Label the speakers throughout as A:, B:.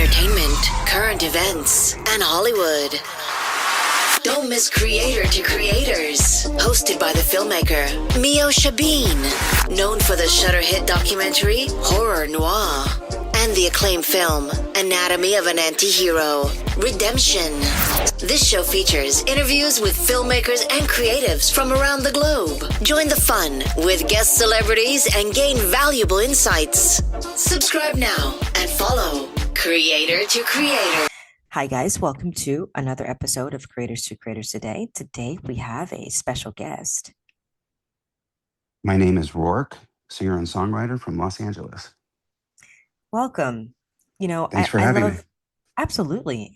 A: entertainment, current events, and Hollywood. Don't miss Creator to Creators, hosted by the filmmaker Meosha, known for the Shudder hit documentary Horror Noir and the acclaimed film Anatomy of an Anti-Hero, Redemption. This show features interviews with filmmakers and creatives from around the globe. Join the fun with guest celebrities and gain valuable insights. Subscribe now and follow Creator to Creator.
B: Hi, guys. Welcome to another episode of Creators to Creators Today. Today, we have a special guest.
C: My name is Rourke, singer and songwriter from Los Angeles.
B: Welcome.
C: Thanks for having me.
B: Absolutely.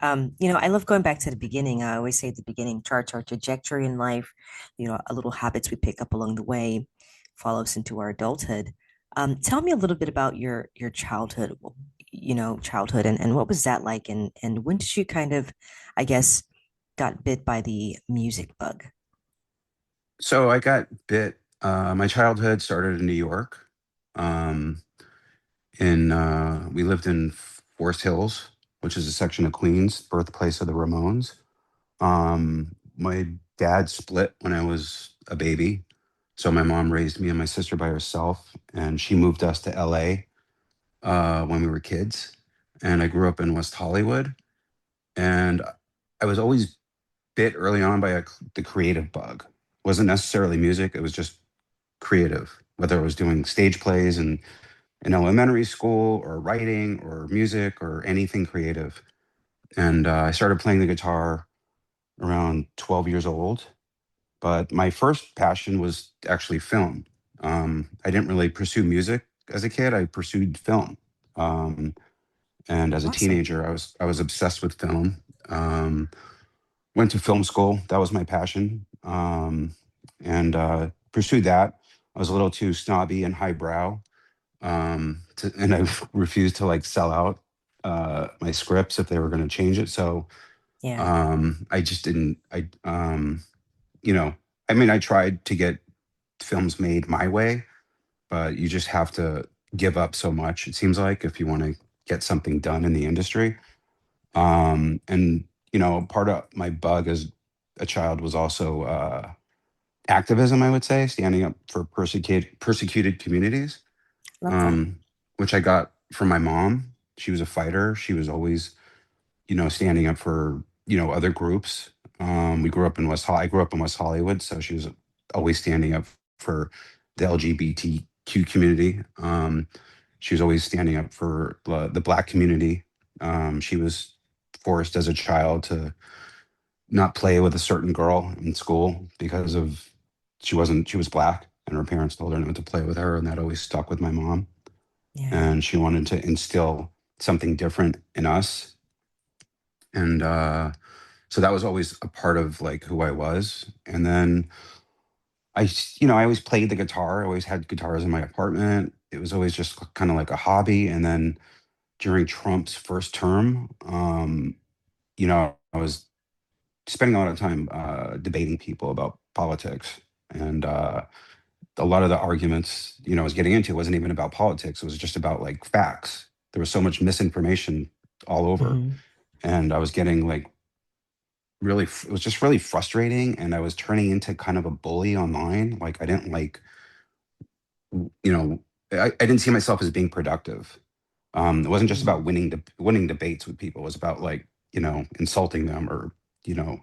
B: I love going back to the beginning. I always say at the beginning, charts our trajectory in life, a little habits we pick up along the way, follow us into our adulthood. Tell me a little bit about your childhood, and what was that like? And when did you kind of, I guess, got bit by the music bug?
C: So I got bit. My childhood started in New York. We lived in Forest Hills, which is a section of Queens, birthplace of the Ramones. My dad split when I was a baby, so my mom raised me and my sister by herself, and she moved us to LA when we were kids. And I grew up in West Hollywood, and I was always bit early on by the creative bug. It wasn't necessarily music; it was just creative. Whether I was doing stage plays and in elementary school, or writing, or music, or anything creative. And I started playing the guitar around 12 years old. But my first passion was actually film. I didn't really pursue music as a kid. I pursued film. And as a
B: Awesome.
C: teenager, I was obsessed with film. Went to film school. That was my passion. And pursued that. I was a little too snobby and highbrow. And I refused to sell out my scripts if they were going to change it. So
B: Yeah.
C: I just didn't. I tried to get films made my way, but you just have to give up so much, it seems like, if you want to get something done in the industry. And part of my bug as a child was also activism, I would say, standing up for persecuted communities,
B: Love that.
C: which I got from my mom. She was a fighter. She was always, standing up for, other groups. We grew up in I grew up in West Hollywood, so she was always standing up for the LGBTQ community. She was always standing up for the Black community. She was forced as a child to not play with a certain girl in school because of she was Black, and her parents told her not to play with her, and that always stuck with my mom.
B: Yeah.
C: And she wanted to instill something different in us. And so that was always a part of who I was. And then I always played the guitar. I always had guitars in my apartment. It was always just kind of like a hobby. And then during Trump's first term, I was spending a lot of time debating people about politics. And a lot of the arguments, I was getting into wasn't even about politics. It was just about facts. There was so much misinformation all over.
B: Mhm.
C: And I was getting really, it was just really frustrating. And I was turning into kind of a bully online. I didn't I didn't see myself as being productive. It wasn't just about winning debates with people. It was about insulting them, or, you know,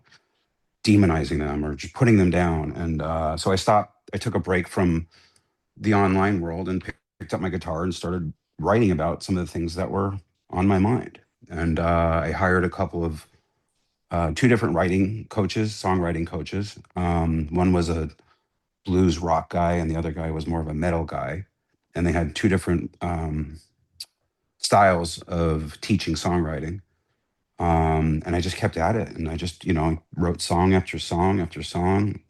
C: demonizing them, or just putting them down. And so I took a break from the online world and picked up my guitar and started writing about some of the things that were on my mind. And I hired a couple of two different songwriting coaches. One was a blues rock guy, and the other guy was more of a metal guy. And they had two different styles of teaching songwriting. And I just kept at it, and I just, wrote song after song after song.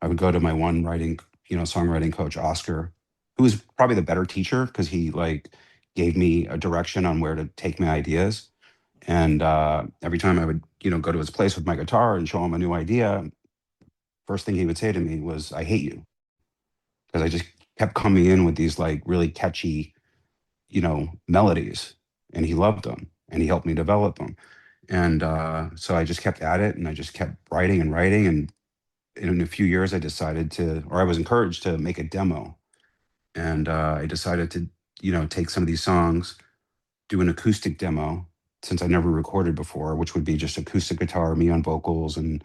C: I would go to my one songwriting coach, Oscar, who was probably the better teacher because he gave me a direction on where to take my ideas. And every time I would, go to his place with my guitar and show him a new idea, first thing he would say to me was, "I hate you," because I just kept coming in with these really catchy, melodies. and he loved them, and he helped me develop them. And so I just kept at it, and I just kept writing and writing. And in a few years, I decided to, or I was encouraged to make a demo. And I decided to, take some of these songs, do an acoustic demo, since I never recorded before, which would be just acoustic guitar, me on vocals, and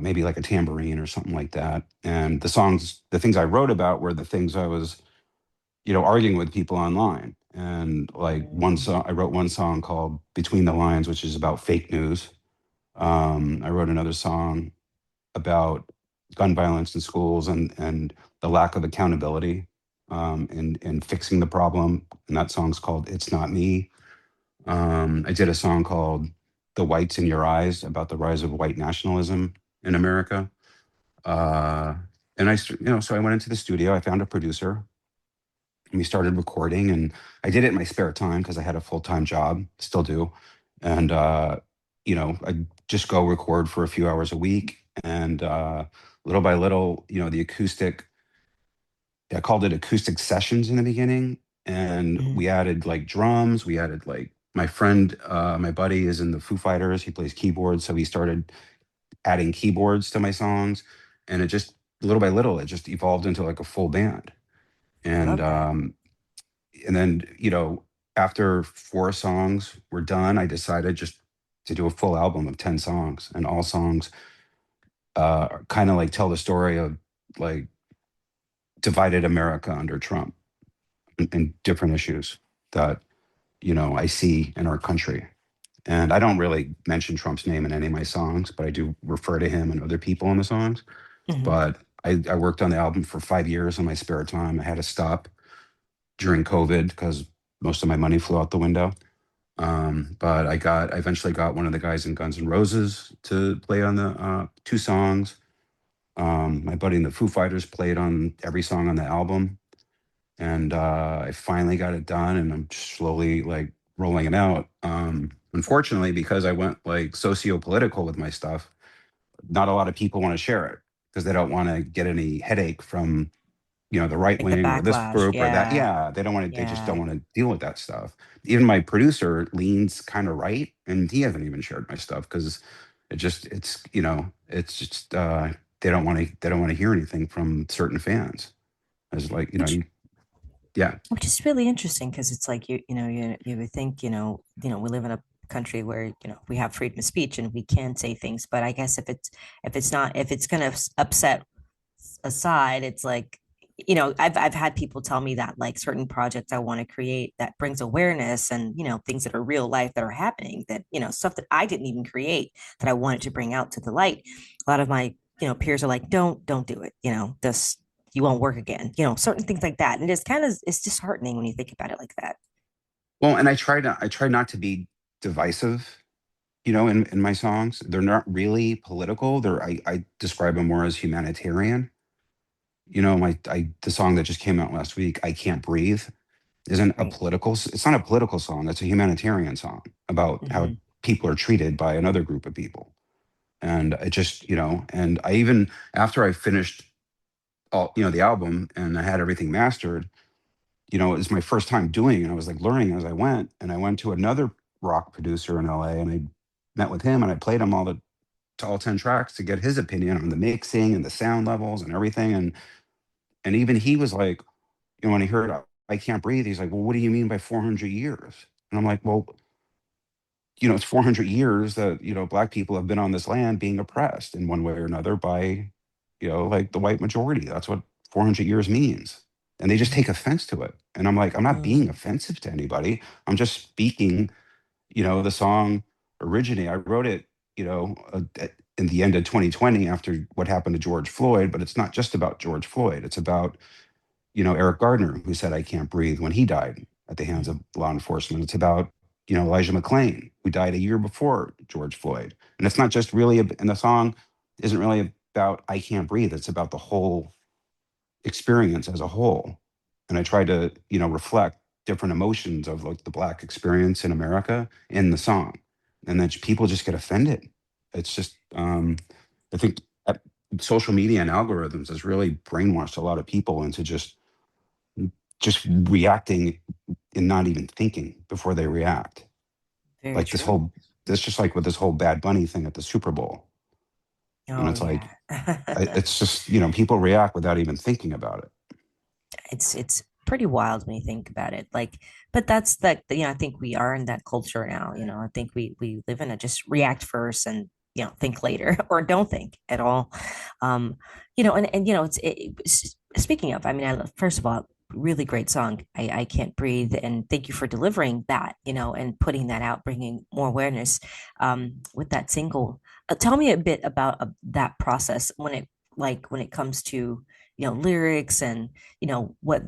C: maybe like a tambourine or something like that. And the things I wrote about were the things I was, arguing with people online. And like one
B: Mm.
C: song, I wrote one song called Between the Lines, which is about fake news. I wrote another song about gun violence in schools, and the lack of accountability, in fixing the problem. And that song's called It's Not Me. I did a song called The Whites in Your Eyes, about the rise of white nationalism in America. Uh, and so I went into the studio, I found a producer, and we started recording. And I did it in my spare time because I had a full-time job, still do. And I just go record for a few hours a week. And little by little, the acoustic, I called it acoustic sessions in the beginning. And
B: Mhm.
C: we added like drums, we added like my friend, my buddy is in the Foo Fighters, he plays keyboards, so he started adding keyboards to my songs. And it just, little by little, it just evolved into like a full band.
B: I
C: And
B: love that.
C: then, after 4 songs were done, I decided just to do a full album of 10 songs. And all songs kind of like tell the story of like divided America under Trump, and different issues that, I see in our country. And I don't really mention Trump's name in any of my songs, but I do refer to him and other people in the songs.
B: Mhm.
C: But I worked on the album for 5 years in my spare time. I had to stop during COVID because most of my money flew out the window. But I eventually got one of the guys in Guns N' Roses to play on the 2 songs. My buddy in the Foo Fighters played on every song on the album. And I finally got it done, and I'm slowly like rolling it out. Unfortunately, because I went like socio-political with my stuff, not a lot of people want to share it because they don't want to get any headache from, the right
B: Like the
C: wing or this
B: backlash.
C: group or that.
B: Yeah.
C: Yeah, they don't want to. They just don't
B: Yeah.
C: want to deal with that stuff. Even my producer leans kind of right, and he hasn't even shared my stuff because it's just they don't want to. They don't want to hear anything from certain fans. It's like,
B: Which
C: yeah.
B: which is really interesting because it's like you would think we live in a country where we have freedom of speech and we can say things, but I guess if it's going to upset aside, it's like I've had people tell me that like certain projects I want to create that brings awareness and things that are real life that are happening, that stuff that I didn't even create, that I wanted to bring out to the light. A lot of my peers are like, don't do it, this you won't work again, certain things like that, and it's disheartening when you think about it like that.
C: Well, and I try not to be divisive, in my songs. They're not really political. I describe them more as humanitarian. The song that just came out last week, I Can't Breathe, isn't a
B: Right.
C: political, it's not a political song. It's a humanitarian song about how
B: Hmm.
C: people are treated by another group of people. And it just, and I even, after I finished all, the album, and I had everything mastered, it was my first time doing it. I was like learning as I went. And I went to another rock producer in LA, and I met with him, and I played him to all 10 tracks to get his opinion on the mixing and the sound levels and everything. And even he was like, when he heard I Can't Breathe, he's like, well, what do you mean by 400 years? And I'm like, well, it's 400 years that, black people have been on this land being oppressed in one way or another by, like the white majority. That's what 400 years means. And they just
B: Hmm.
C: take offense to it. And I'm like, I'm not being
B: Mm.
C: offensive to anybody. I'm just speaking, the song originally, I wrote it, in the end of 2020 after what happened to George Floyd, but it's not just about George Floyd. It's about, Eric Gardner, who said, I can't breathe when he died at the hands of law enforcement. It's about, Elijah McClain, who died a year before George Floyd. And it's not just really, and the song isn't really about I can't breathe. It's about the whole experience as a whole. And I try to, reflect different emotions of like the black experience in America in the song. And then people just get offended. It's just, I think social media and algorithms has really brainwashed a lot of people into just reacting in not even thinking before they react.
B: Very
C: Like
B: true.
C: this just like with this whole Bad Bunny thing at the Super Bowl. And
B: Oh
C: it's like,
B: yeah.
C: it's just, people react without even thinking about it.
B: It's pretty wild when you think about it. Like, but that's that, I think we are in that culture now. I think we live in a just react first and think later or don't think at all. And speaking of, I mean, first of all, really great song. I can't breathe, and thank you for delivering that, and putting that out, bringing more awareness with that single. Tell me a bit about that process when it comes to lyrics and what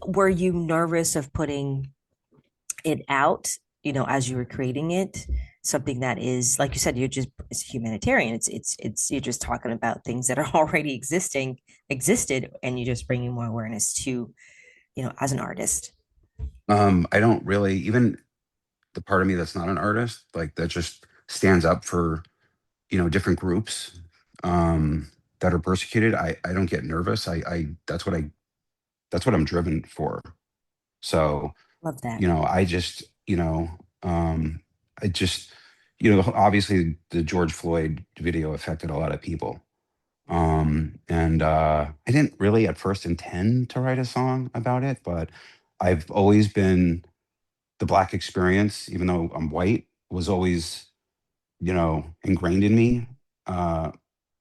B: were you nervous of putting it out, as you were creating it? Something that is, like you said, you're just it's humanitarian. It's you're just talking about things that are already existed, and you're just bringing more awareness to, as an artist.
C: I don't really, even the part of me that's not an artist, like that just stands up for, different groups that are persecuted. I don't get nervous. That's what I'm driven for. So,
B: Love that.
C: I just, um, I just, obviously the George Floyd video affected a lot of people. And I didn't really at first intend to write a song about it, but I've always been the black experience, even though I'm white, was always, ingrained in me uh,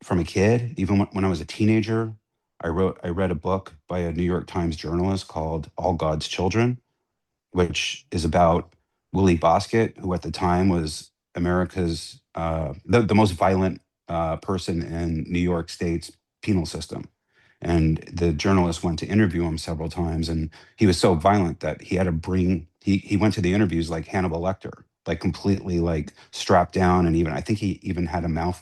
C: from a kid. Even when I was a teenager, I read a book by a New York Times journalist called All God's Children, which is about Willie Bosket, who at the time was America's the most violent person in New York State's penal system. And the journalist went to interview him several times, and he was so violent that he had to bring he went to the interviews like Hannibal Lecter, like completely like strapped down, and even I think he even had a mouthpiece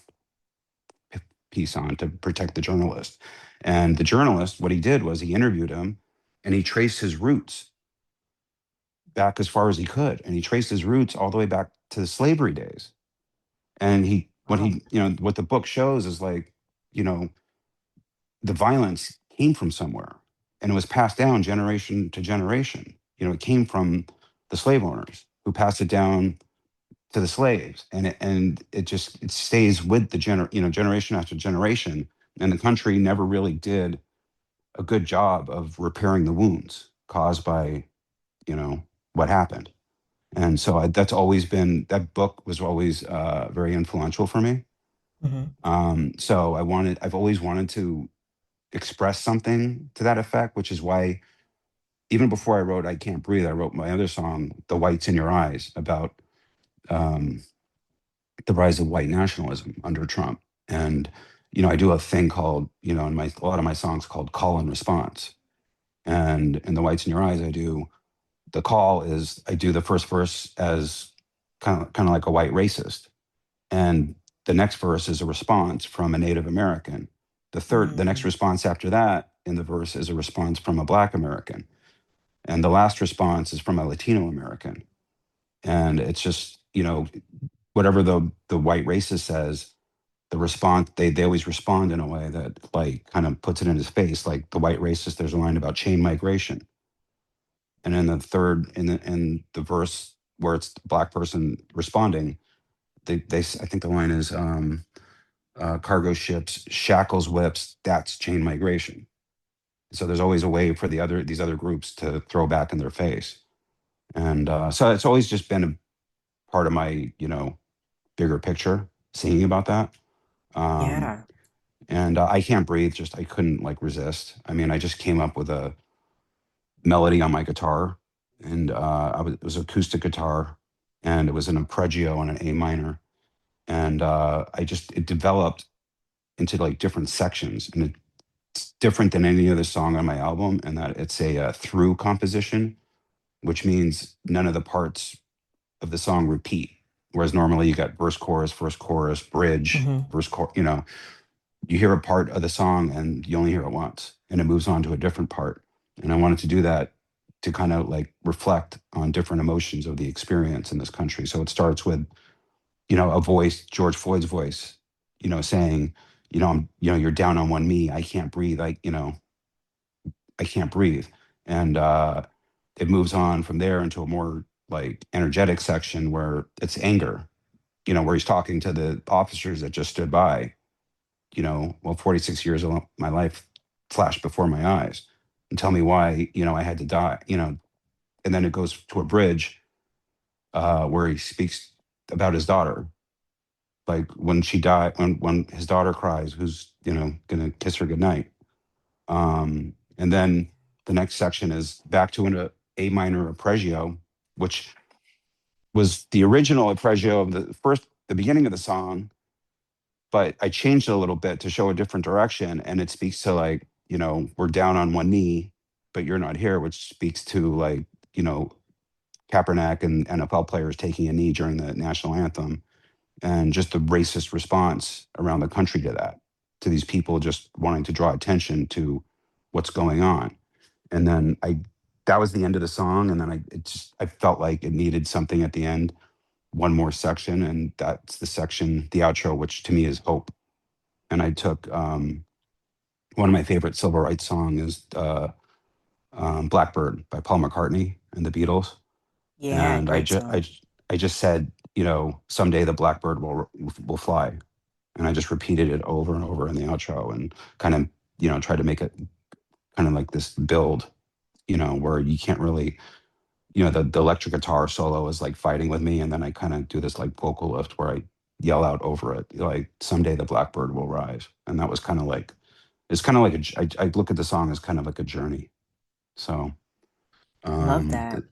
C: on to protect the journalist. And the journalist, what he did was he interviewed him, and he traced his roots back as far as he could, and he traced his roots all the way back to the slavery days. And
B: Wow.
C: what the book shows is like, you know, the violence came from somewhere, and it was passed down generation to generation. It came from the slave owners who passed it down to the slaves, and it stays with the generation after generation. And the country never really did a good job of repairing the wounds caused by what happened. And so that's always been that book was always very influential for me.
B: Hmm.
C: So I've always wanted to express something to that effect, which is why even before I wrote "I Can't Breathe," I wrote my other song, "The Whites in Your Eyes," about um, the rise of white nationalism under Trump. And I do a thing called in a lot of my songs called "Call and Response." And in "The Whites in Your Eyes," the call is I do the first verse as kind of like a white racist, and the next verse is a response from a Native American. The next
B: Mm.
C: response after that in the verse is a response from a Black American, and the last response is from a Latino American. And it's just whatever the white racist says, the response they always respond in a way that like kind of puts it in his face. Like the white racist, there's a line about chain migration, and in the verse where it's the Black person responding, I think the line is cargo ships, shackles, whips. That's chain migration. So there's always a way for these other groups to throw back in their face, and so it's always just been a part of my bigger picture, singing about that. Um,
B: Yeah.
C: and I can't breathe. Just I couldn't like resist. I mean, I just came up with a melody on my guitar, and it was acoustic guitar, and it was an arpeggio and an A minor, and it developed into like different sections, and it's different than any other song on my album, and that it's a through composition, which means none of the parts of the song repeat. Whereas normally you got verse, chorus, bridge,
B: Hmm.
C: verse, you hear a part of the song and you only hear it once, and it moves on to a different part. And I wanted to do that to kind of like reflect on different emotions of the experience in this country. So it starts with a voice, George Floyd's voice, saying, you're down on one knee. I can't breathe. I can't breathe. And it moves on from there into a more like energetic section where it's anger, where he's talking to the officers that just stood by. Well, 46 years of my life flashed before my eyes, and tell me why, I had to die, and then it goes to a bridge where he speaks about his daughter, like when she died, when his daughter cries, who's gonna kiss her goodnight. And then the next section is back to an A minor arpeggio, which was the original arpeggio of the beginning of the song, but I changed it a little bit to show a different direction. And it speaks to like, we're down on one knee, but you're not here, which speaks to like, you know, Kaepernick and NFL players taking a knee during the national anthem, and just the racist response around the country to that, to these people just wanting to draw attention to what's going on. And then that was the end of the song. And then I felt like it needed something at the end, one more section. And that's the outro, which to me is hope. And I took, one of my favorite civil rights song is Blackbird by Paul McCartney and the Beatles.
B: Yeah,
C: And
B: great song.
C: I just said, someday the blackbird will fly. And I just repeated it over and over in the outro, and kind of, tried to make it kind of like this build, where you can't really, the electric guitar solo is like fighting with me. And then I kind of do this like vocal lift where I yell out over it, like someday the blackbird will rise. And that was kind of like, it's kind of like I look at the song as kind of like a journey. So,
B: Love
C: um,
B: that.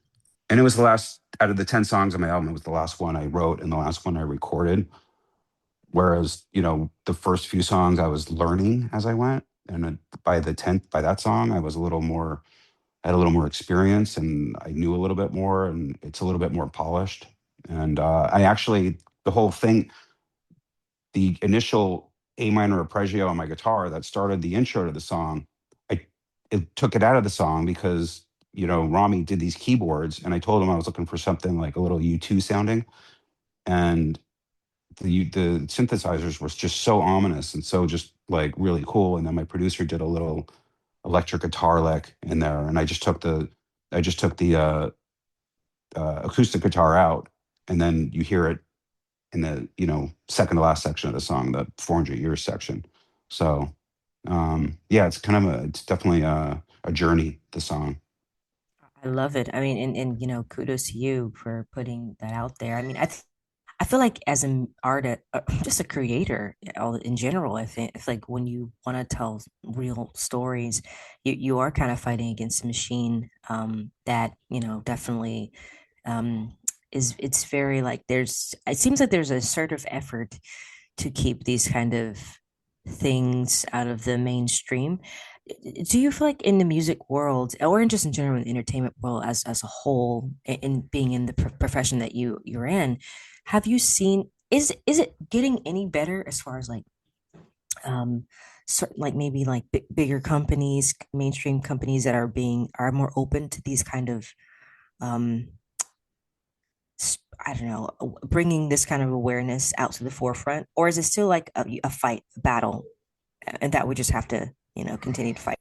C: and it was the last out of the 10 songs on my album. It was the last one I wrote and the last one I recorded. Whereas, the first few songs I was learning as I went. And by the 10th, by that song, I had a little more experience, and I knew a little bit more, and it's a little bit more polished. And I actually, the whole thing, the initial A minor arpeggio on my guitar that started the intro to the song, I it took it out of the song because, Rami did these keyboards, and I told him I was looking for something like a little U2 sounding. And the synthesizers were just so ominous and so just like really cool. And then my producer did a little electric guitar lick in there, and I just took the acoustic guitar out, and then you hear it in the second to last section of the song, the 400 years section. So yeah, it's definitely a journey, the song.
B: I love it. I mean, and kudos to you for putting that out there. I mean, I feel like as an artist, just a creator, all in general, I think it's like when you want to tell real stories, you are kind of fighting against a machine that definitely um, it's very like it seems like there's a sort of effort to keep these kind of things out of the mainstream. Do you feel like in the music world, or in just in general in the entertainment world as a whole, in being in the profession that you're in, have you seen is it getting any better as far as like like maybe like bigger companies, mainstream companies that are more open to these kind of um I don't know, bringing this kind of awareness out to the forefront, or is it still like a fight, a battle, and that we just have to, continue to fight?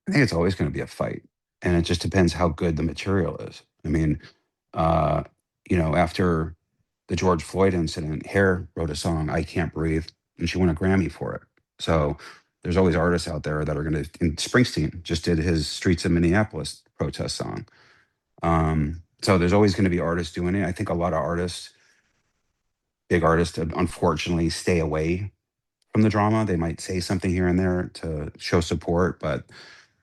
C: I think it's always going to be a fight, and it just depends how good the material is. I mean, uh, after the George Floyd incident, Hair wrote a song, "I Can't Breathe," and she won a Grammy for it. So there's always artists out there that are going to. And Springsteen just did his "Streets of Minneapolis" protest song. So there's always going to be artists doing it. I think a lot of artists, big artists, unfortunately, stay away from the drama. They might say something here and there to show support, but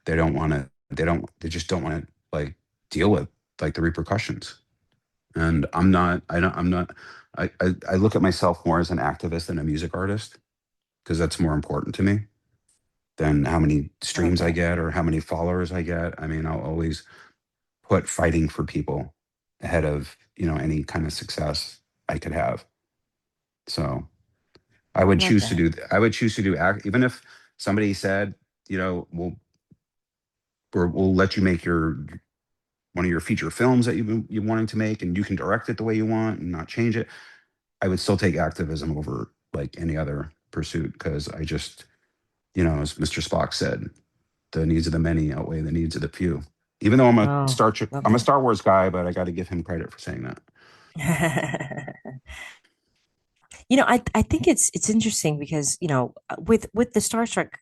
C: they don't want to. They just don't want to like deal with like the repercussions. And I'm not. I don't. I'm not. I look at myself more as an activist than a music artist, because that's more important to me than how many
B: Love
C: streams I
B: that.
C: get or how many followers I get. I mean, I'll always put fighting for people ahead of any kind of success I could have. So I would
B: Love
C: choose to
B: that.
C: do. I would choose to do act, even if somebody said, we'll let you make your one of your feature films that you're wanting to make, and you can direct it the way you want and not change it. I would still take activism over like any other pursuit, because I just, as Mr. Spock said, the needs of the many outweigh the needs of the few. Even though
B: Oh, love
C: I'm a
B: that.
C: Star Wars guy, but I got to give him credit for saying that.
B: I think it's interesting because, with the Star Trek,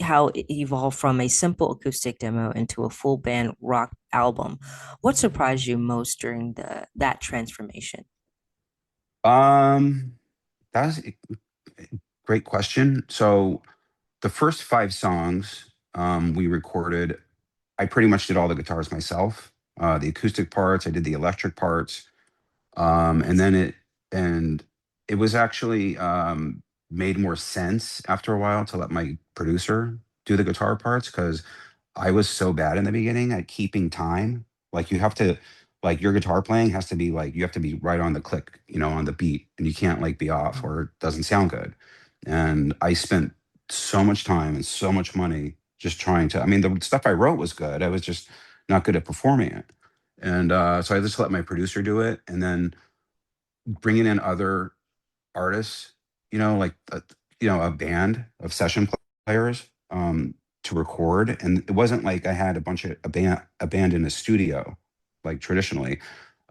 B: how it evolved from a simple acoustic demo into a full band rock album. What surprised you most during the that transformation?
C: Um, that's a great question. So the first five songs we recorded, I pretty much did all the guitars myself. The acoustic parts, I did the electric parts. And then
B: Amazing.
C: and it was actually made more sense after a while to let my producer do the guitar parts because I was so bad in the beginning at keeping time. Like you have to, like your guitar playing has to be like you have to be right on the click, on the beat, and you can't like be off or it doesn't sound good. And I spent so much time and so much money just trying to. I mean, the stuff I wrote was good. I was just not good at performing it. And so I just let my producer do it, and then bringing in other artists, like a band of session players to record. And it wasn't like I had a band in a studio like traditionally.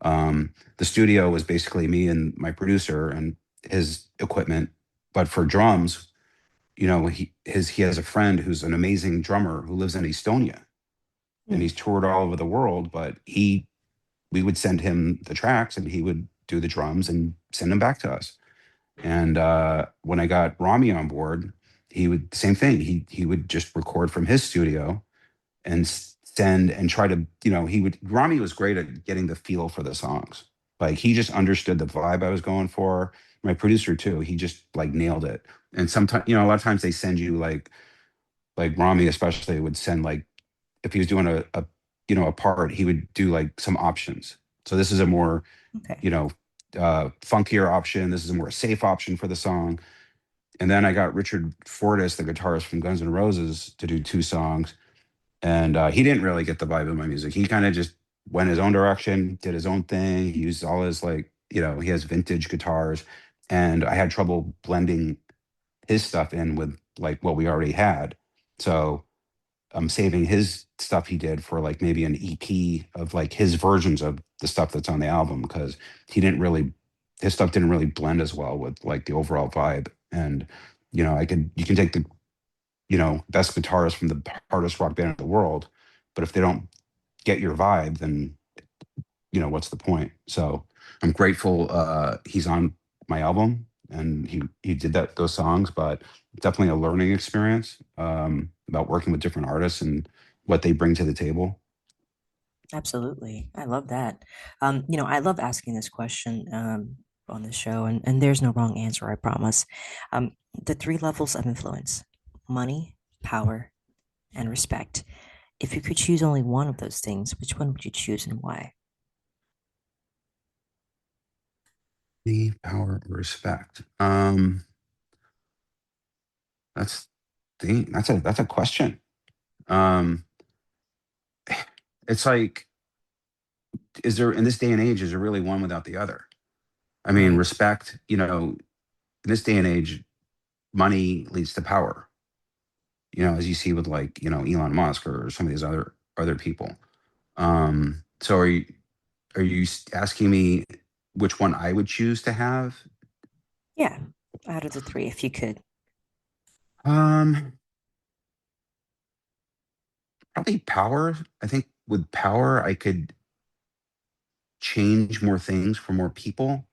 C: The studio was basically me and my producer and his equipment. But for drums, he has a friend who's an amazing drummer who lives in Estonia, and
B: Hmm.
C: he's toured all over the world. But we would send him the tracks, and he would do the drums and send them back to us. And when I got Rami on board, he would same thing. He would just record from his studio and send and try to, he would. Rami was great at getting the feel for the songs. Like he just understood the vibe I was going for. My producer too. He just like nailed it. And sometimes, a lot of times they send you like Rami especially would send like if he was doing a part, he would do like some options. So this is a more
B: Okay.
C: you know, funkier option. This is a more safe option for the song. And then I got Richard Fortus, the guitarist from Guns N' Roses, to do two songs. And he didn't really get the vibe of my music. He kind of just went his own direction, did his own thing. He used all his he has vintage guitars. And I had trouble blending his stuff in with like what we already had. So I'm saving his stuff he did for like maybe an EP of like his versions of the stuff that's on the album because he didn't really his stuff didn't really blend as well with like the overall vibe. And you can take the best guitarist from the hardest rock band in the world, but if they don't get your vibe, then what's the point? So I'm grateful he's on my album and he did those songs, but definitely a learning experience about working with different artists and what they bring to the table.
B: Absolutely. I love that. I love asking this question on the show, and there's no wrong answer, I promise. Um, the three levels of influence: money, power, and respect. If you could choose only one of those things, which one would you choose and why?
C: Me, power, respect. That's that's a question. Um, it's like, is there in this day and age, is there really one without the other? I mean,
B: Right.
C: respect, in this day and age, money leads to power, as you see with like, Elon Musk or some of these other people. So are you asking me which one I would choose to have?
B: Yeah. Out of the three, if you could.
C: Um, Probably power. I think with power, I could change more things for more people.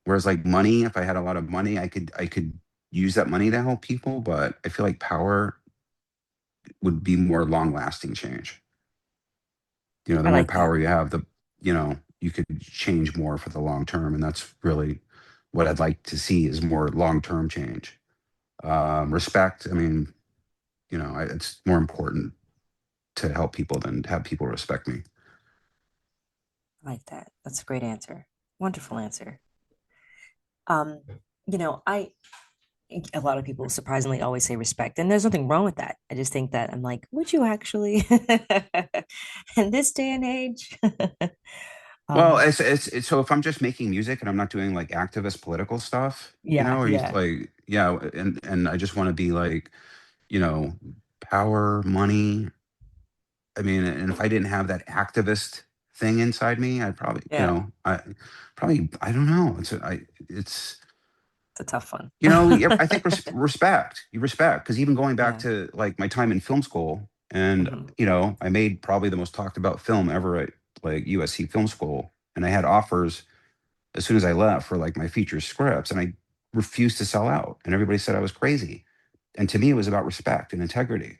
C: Whereas like money, if I had a lot of money, I could use that money to help people. But I feel like power would be more long lasting change. The
B: I
C: more
B: like that.
C: power you have, you could change more for the long term. And that's really what I'd like to see is more long term change. Respect, I mean, it's more important to help people than to have people respect me.
B: I like that. That's a great answer. Wonderful answer. Um, I a lot of people surprisingly always say respect, and there's nothing wrong with that. I just think that I'm like, would you actually in this day and age?
C: Well,
B: um,
C: it's so if I'm just making music and I'm not doing like activist political stuff,
B: yeah,
C: or you
B: yeah.
C: like, yeah, and I just want to be like, you know, power, money. I mean, and if I didn't have that activist thing inside me, I'd probably,
B: Yeah,
C: I don't know. It's,
B: it's a tough one.
C: yeah, I think you respect, because even going back
B: Yeah.
C: to like my time in film school, and
B: Hmm.
C: I made probably the most talked about film ever at like USC Film School, and I had offers as soon as I left for like my feature scripts, and I refused to sell out, and everybody said I was crazy. And to me, it was about respect and integrity.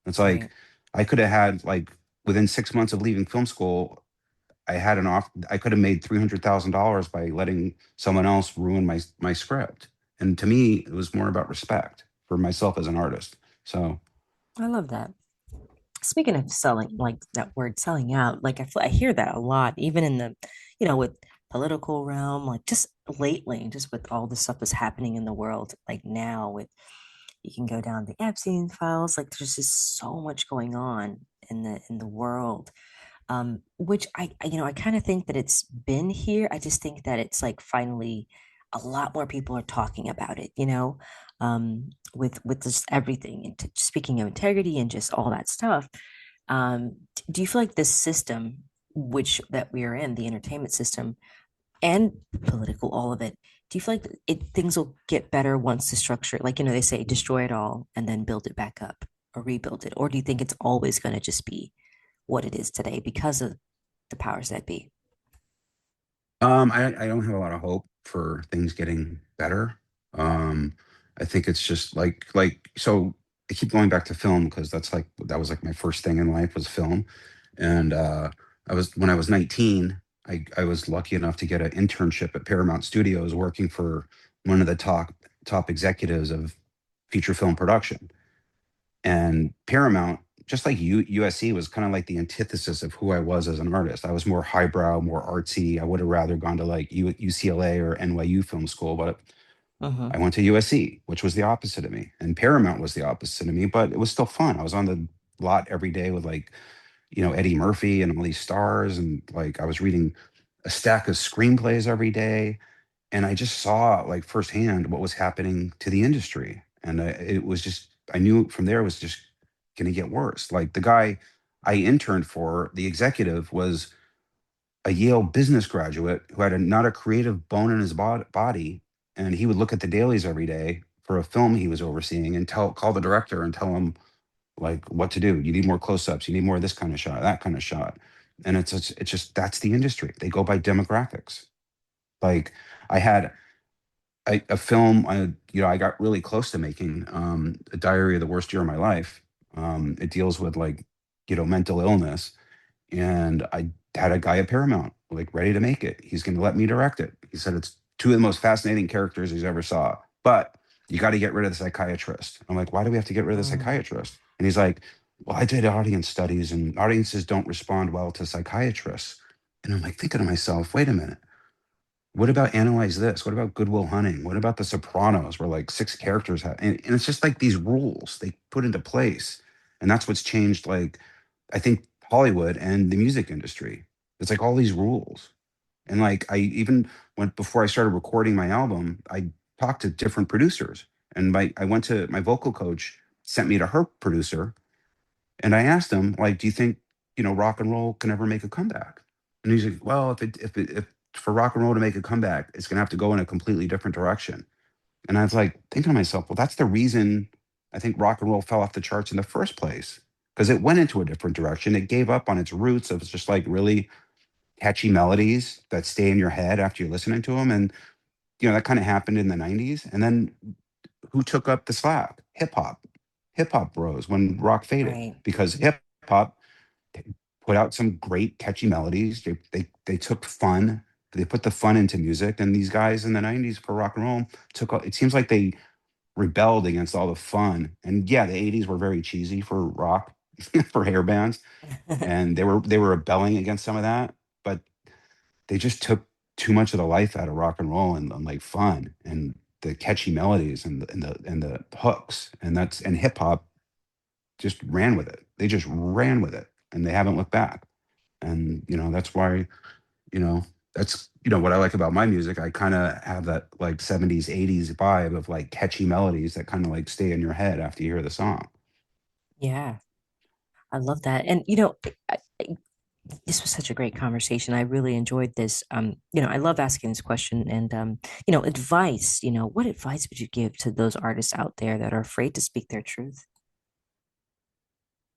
C: It's like
B: Right.
C: I could have had like within 6 months of leaving film school, I had an off. I could have made $300,000 by letting someone else ruin my script. And to me, it was more about respect for myself as an artist. So,
B: I love that. Speaking of selling, like that word selling out, like I hear that a lot, even in the, with political realm, like just lately, just with all the stuff that's happening in the world, like now with you can go down the Epstein files, like there's just so much going on in the world. Which I kind of think that it's been here. I just think that it's like finally a lot more people are talking about it, with just everything and speaking of integrity and just all that stuff. Do you feel like this system, which that we are in, the entertainment system and political, all of it, do you feel like things will get better once the structure, like, they say, destroy it all and then build it back up or rebuild it? Or do you think it's always going to just be what it is today because of the powers that be?
C: I don't have a lot of hope for things getting better. Um, I think it's just so I keep going back to film because that was like my first thing in life was film. And I was when I was 19, I was lucky enough to get an internship at Paramount Studios working for one of the top executives of feature film production. And Paramount, just like USC, was kind of like the antithesis of who I was as an artist. I was more highbrow, more artsy. I would have rather gone to like UCLA or NYU film school, but
B: Mm-hmm.
C: I went to USC, which was the opposite of me. And Paramount was the opposite of me, but it was still fun. I was on the lot every day with like, Eddie Murphy and all these stars. And like I was reading a stack of screenplays every day. And I just saw like firsthand what was happening to the industry. And it was just, I knew from there it was just going to get worse. Like the guy I interned for, the executive, was a Yale business graduate who had not a creative bone in his body. And he would look at the dailies every day for a film he was overseeing and call the director and tell him like what to do. You need more close-ups. You need more of this kind of shot, that kind of shot. And it's just that's the industry. They go by demographics. Like I had a film I got really close to making, a diary of the worst year of my life. It deals with like mental illness, and I had a guy at Paramount like ready to make it. He's going to let me direct it. He said it's two of the most fascinating characters he's ever saw, but you got to get rid of the psychiatrist. I'm like, why do we have to get rid of the
B: Mm.
C: psychiatrist? And he's like, well, I did audience studies, and audiences don't respond well to psychiatrists. And I'm like thinking to myself, wait a minute, what about Analyze This? What about Goodwill Hunting? What about The Sopranos, where like six characters have, and it's just like these rules they put into place. And that's what's changed, like, I think Hollywood and the music industry. It's like all these rules. And like, I even went before I started recording my album, I talked to different producers. And I went to my vocal coach, sent me to her producer, and I asked him, like, do you think, rock and roll can ever make a comeback? And he's like, well, if for rock and roll to make a comeback, it's gonna have to go in a completely different direction. And I was like thinking to myself, well, that's the reason I think rock and roll fell off the charts in the first place. Because it went into a different direction. It gave up on its roots of just like really catchy melodies that stay in your head after you're listening to them. And that kind of happened in the 90s. And then who took up the slack? Hip hop. Hip hop rose when rock faded
B: Right.
C: because hip hop put out some great catchy melodies. They took fun. They put the fun into music. And these guys in the 90s for rock and roll it seems like they rebelled against all the fun. And yeah, the 80s were very cheesy for rock, for hair bands. And they were rebelling against some of that. But they just took too much of the life out of rock and roll and like fun and the catchy melodies and the hooks. And hip hop just ran with it. They just ran with it and they haven't looked back. And that's why, you know that's what I like about my music. I kind of have that like 70s 80s vibe of like catchy melodies that kind of like stay in your head after you hear the song.
B: Yeah. I love that. And this was such a great conversation. I really enjoyed this. I love asking this question and advice, what advice would you give to those artists out there that are afraid to speak their truth?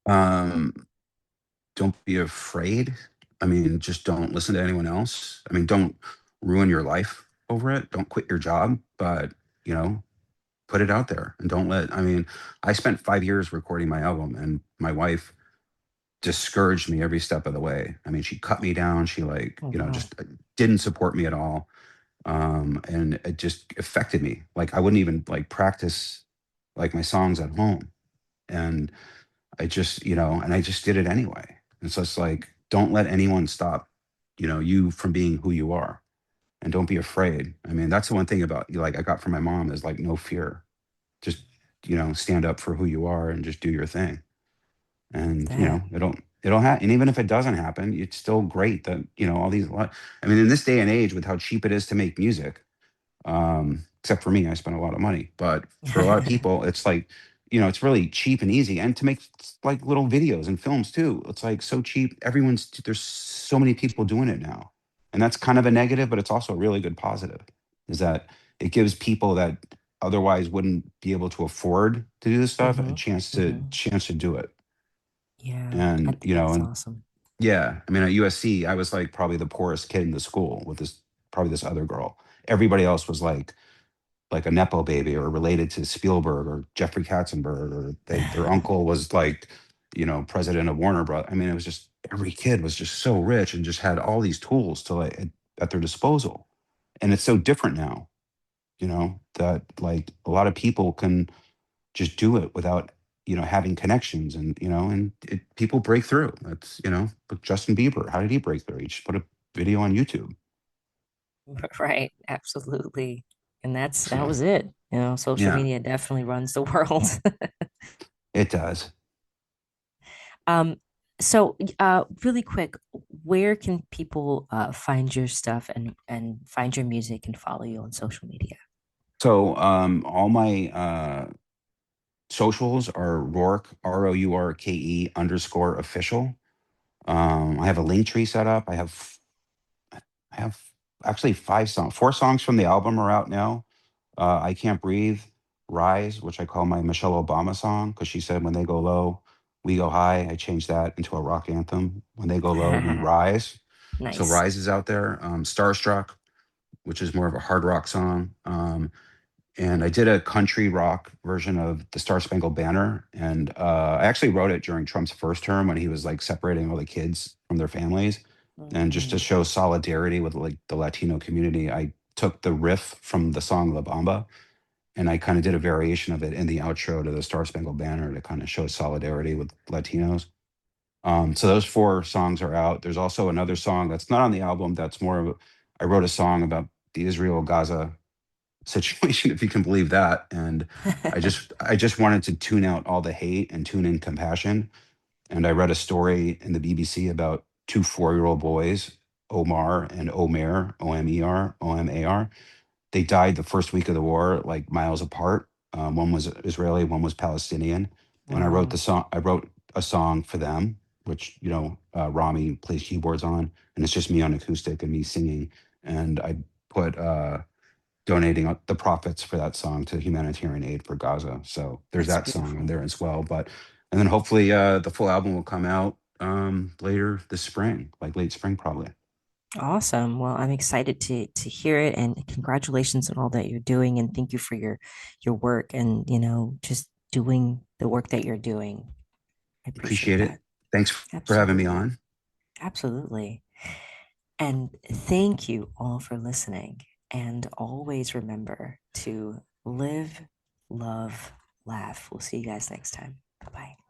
C: Um, don't be afraid. I mean, just don't listen to anyone else. I mean, don't ruin your life over it. Don't quit your job, but you know, put it out there and don't let. I mean, I spent 5 years recording my album, and my wife discouraged me every step of the way. I mean, she cut me down. She like,
B: Oh, wow.
C: just didn't support me at all. And it just affected me. Like I wouldn't even like practice like my songs at home. And I just, and I just did it anyway. And so it's like, don't let anyone stop, you from being who you are. And don't be afraid. I mean, that's the one thing about like I got from my mom is like no fear. Just, stand up for who you are and just do your thing. And
B: That.
C: it'll happen. And even if it doesn't happen, it's still great that, all these I mean, in this day and age with how cheap it is to make music, except for me, I spend a lot of money. But for a lot of people, it's like, it's really cheap and easy. And to make like little videos and films too, it's like so cheap. There's so many people doing it now. And that's kind of a negative, but it's also a really good positive, is that it gives people that otherwise wouldn't be able to afford to do this stuff a
B: Hmm.
C: chance to do it.
B: Yeah, I
C: And,
B: think that's awesome.
C: yeah, I mean, at USC, I was like probably the poorest kid in the school with probably this other girl. Everybody else was like a nepo baby or related to Spielberg or Jeffrey Katzenberg, or their uncle was like, president of Warner Bros. I mean, it was just every kid was just so rich and just had all these tools to like at their disposal. And it's so different now, that like a lot of people can just do it without having connections, and people break through. That's but Justin Bieber, how did he break through? He just put a video on YouTube.
B: Right, absolutely. And that
C: So
B: was it. Social
C: yeah,
B: media definitely runs the world.
C: it does.
B: Um, really quick, where can people find your stuff and find your music and follow you on social media?
C: So all my socials are Rourke, ROURKE _ I have a link tree set up. I have actually 4 songs from the album are out now. I Can't Breathe, Rise, which I call my Michelle Obama song because she said when they go low, we go high. I changed that into a rock anthem. When they go low, we rise. So
B: Nice.
C: Rise is out there. Starstruck, which is more of a hard rock song. And I did a country rock version of the Star Spangled Banner. And I actually wrote it during Trump's first term when he was like separating all the kids from their families. And just to
B: Mm,
C: show solidarity with like the Latino community, I took the riff from the song La Bamba and I kind of did a variation of it in the outro to the Star Spangled Banner to kind of show solidarity with Latinos. So those 4 songs are out. There's also another song that's not on the album. That's more of I wrote a song about the Israel Gaza situation, if you can believe that. And I just wanted to tune out all the hate and tune in compassion. And I read a story in the BBC about 2 4-year-old boys, Omar and Omer, Omar. They died the first week of the war, like miles apart. One was Israeli, one was Palestinian. And I wrote the
B: wow,
C: song. I wrote a song for them, which Rami plays keyboards on, and it's just me on acoustic and me singing. And I put donating the profits for that song to humanitarian aid for Gaza. So there's
B: that's
C: that song in
B: beautiful.
C: there as well. But and then hopefully the full album will come out later this spring, like late spring probably.
B: Awesome. Well, I'm excited to hear it and congratulations on all that you're doing and thank you for your work and just doing the work that you're doing. I appreciate
C: Appreciate it.
B: that.
C: Thanks for having me
B: Absolutely.
C: on.
B: Absolutely. And thank you all for listening. And always remember to live, love, laugh. We'll see you guys next time. Bye bye.